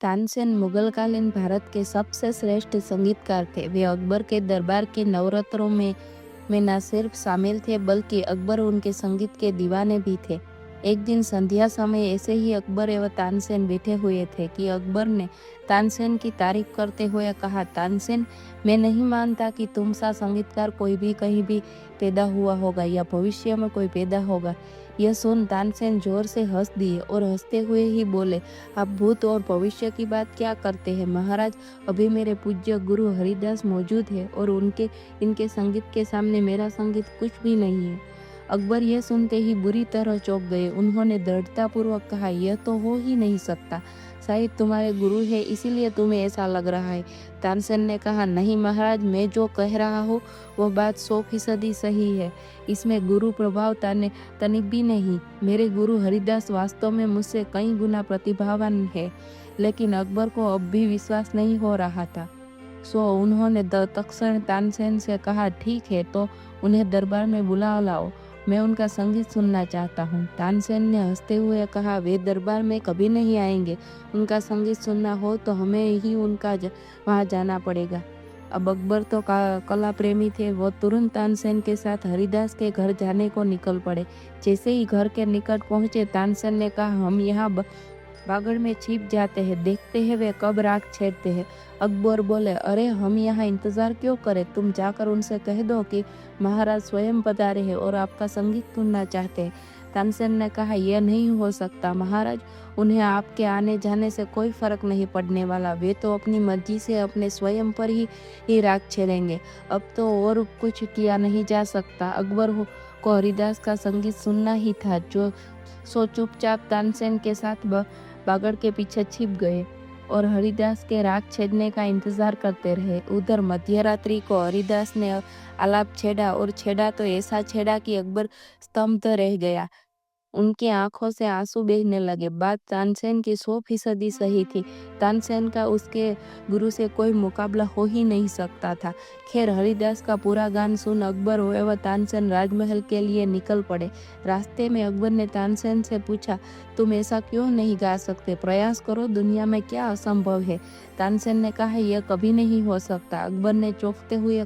तानसेन मुगलकालीन भारत के सबसे श्रेष्ठ संगीतकार थे। वे अकबर के दरबार के नवरात्रों में न सिर्फ शामिल थे बल्कि अकबर उनके संगीत के दीवाने भी थे। एक दिन संध्या समय ऐसे ही अकबर एवं तानसेन बैठे हुए थे कि अकबर ने तानसेन की तारीफ करते हुए कहा, तानसेन, मैं नहीं मानता कि तुम सा संगीतकार कोई भी कहीं भी पैदा हुआ होगा या भविष्य में कोई पैदा होगा। यह सुन तानसेन जोर से हंस दिए और हंसते हुए ही बोले, आप भूत और भविष्य की बात क्या करते हैं महाराज। अभी मेरे पूज्य गुरु हरिदास मौजूद है और इनके संगीत के सामने मेरा संगीत कुछ भी नहीं है। अकबर यह सुनते ही बुरी तरह चौंक गए। उन्होंने दृढ़तापूर्वक कहा, यह तो हो ही नहीं सकता। शायद तुम्हारे गुरु है इसीलिए तुम्हें ऐसा लग रहा है। तानसेन ने कहा, नहीं महाराज, मैं जो कह रहा हूँ वो बात 100% सही है। इसमें गुरु प्रभाव तनिक भी नहीं। मेरे गुरु हरिदास वास्तव में मुझसे कई गुना प्रतिभावान है। लेकिन अकबर को अब भी विश्वास नहीं हो रहा था। उन्होंने तत्क्षण तानसेन से कहा, ठीक है, तो उन्हें दरबार में बुला लाओ, मैं उनका संगीत सुनना चाहता हूँ। तानसेन ने हंसते हुए कहा, वे दरबार में कभी नहीं आएंगे। उनका संगीत सुनना हो तो हमें ही वहाँ जाना पड़ेगा। अब अकबर तो कला प्रेमी थे। वो तुरंत तानसेन के साथ हरिदास के घर जाने को निकल पड़े। जैसे ही घर के निकट पहुंचे, तानसेन ने कहा, हम यहाँ बागड़ में छिप जाते हैं, देखते हैं वे कब राग छेड़ते हैं। अकबर बोले, अरे हम यहाँ इंतजार क्यों करें, तुम जाकर उनसे कह दो कि महाराज स्वयं पधारे हैं और आपका संगीत सुनना चाहते हैं। तानसेन ने कहा, यह नहीं हो सकता महाराज, उन्हें आपके आने जाने से कोई फर्क नहीं पड़ने वाला। वे तो अपनी मर्जी से अपने स्वयं पर ही राग छेड़ेंगे। अब तो और कुछ किया नहीं जा सकता। अकबर को हरिदास का संगीत सुनना ही था। चुपचाप तानसेन के साथ बागड़ के पीछे छिप गए और हरिदास के राग छेड़ने का इंतजार करते रहे। उधर मध्यरात्रि को हरिदास ने आलाप छेड़ा और छेड़ा तो ऐसा छेड़ा कि अकबर स्तब्ध रह गया। उनकी आंखों से आंसू बहने लगे। बात तानसेन की 100% सही थी। तानसेन का उसके गुरु से कोई मुकाबला हो ही नहीं सकता था। खैर, हरिदास का पूरा गान सुन अकबर व तानसेन राजमहल के लिए निकल पड़े। रास्ते में अकबर ने तानसेन से पूछा, तुम ऐसा क्यों नहीं गा सकते, प्रयास करो, दुनिया में क्या असंभव है। तानसेन ने कहा, यह कभी नहीं हो सकता। अकबर ने चौंकते हुए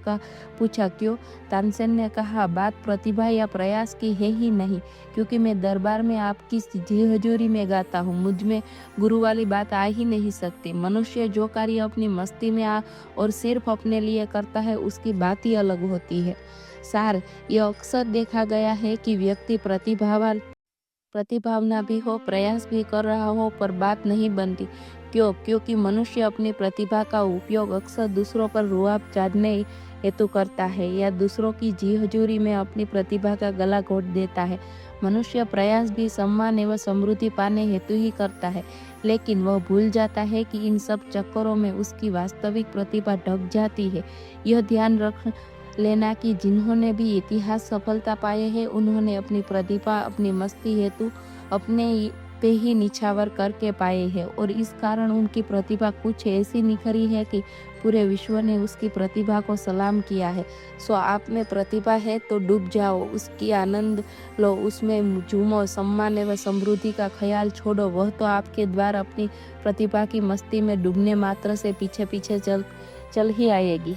पूछा, क्यों? तानसेन ने कहा, बात प्रतिभा या प्रयास की है ही नहीं, क्योंकि मैं दरबार में आपकी जी हजूरी में गाता हूँ। मुझ में गुरु वाली बात आ ही नहीं सकती। मनुष्य जो कार्य अपनी मस्ती में और सिर्फ अपने लिए करता है उसकी बात ही अलग होती है। सार, यह अक्सर देखा गया है कि व्यक्ति प्रतिभावना भी हो, प्रयास भी कर रहा हो, पर बात नहीं बनती। क्यों? क्योंकि मनुष्य अपनी प्रतिभा का उपयोग अक्सर दूसरों पर रुआब चाहने हेतु करता है या दूसरों की जी हजूरी में अपनी प्रतिभा का गला घोट देता है। मनुष्य प्रयास भी सम्मान एवं समृद्धि पाने हेतु ही करता है, लेकिन वह भूल जाता है कि इन सब चक्करों में उसकी वास्तविक प्रतिभा ढक जाती है। यह ध्यान रख लेना कि जिन्होंने भी इतिहास सफलता पाए हैं, उन्होंने अपनी प्रतिभा अपनी मस्ती हेतु अपने पे ही निछावर करके पाए हैं और इस कारण उनकी प्रतिभा कुछ ऐसी निखरी है कि पूरे विश्व ने उसकी प्रतिभा को सलाम किया है। आप में प्रतिभा है तो डूब जाओ, उसकी आनंद लो, उसमें झूमो, सम्मान एवं समृद्धि का ख्याल छोड़ो। वह तो आपके द्वार अपनी प्रतिभा की मस्ती में डूबने मात्र से पीछे पीछे चल ही आएगी।